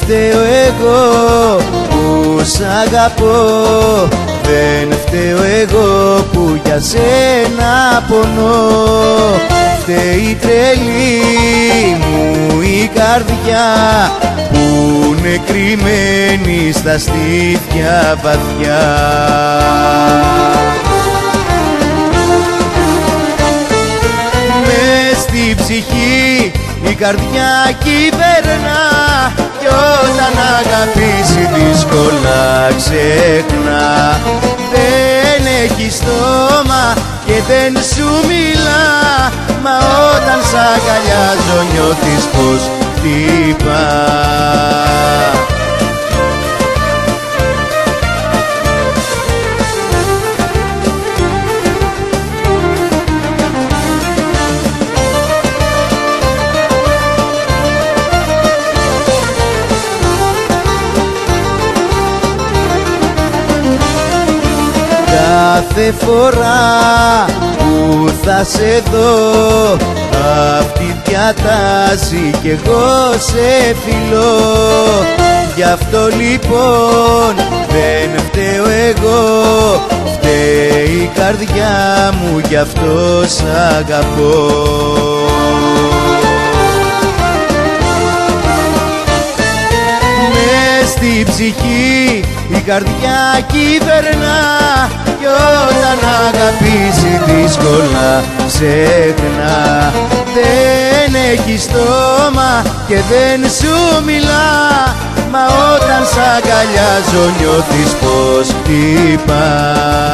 φταίω εγώ που σ' αγαπώ, δεν φταίω εγώ που για σένα πονώ. Φταίει η τρελή μου η καρδιά που είναι κρυμμένη στα στήθια βαθιά. Μες στην ψυχή η καρδιά κυβερνά κι όταν αγαπήσει δύσκολα ξεχνά. Δεν έχει στόμα και δεν σου μιλά, μα όταν σ' αγκαλιάζω νιώθεις πως χτυπά. Κάθε φορά που θα σε δω αυτή διατάζει κι εγώ σε φιλώ. Γι' αυτό λοιπόν δεν φταίω εγώ, φταίει η καρδιά μου, γι' αυτό σ' αγαπώ. Μες στην ψυχή η καρδιά κυβερνά κι όταν αγαπήσει δύσκολα ξεχνά. Δεν έχει στόμα και δεν σου μιλά, μα όταν σ' αγκαλιάζω νιώθεις πως χτυπά.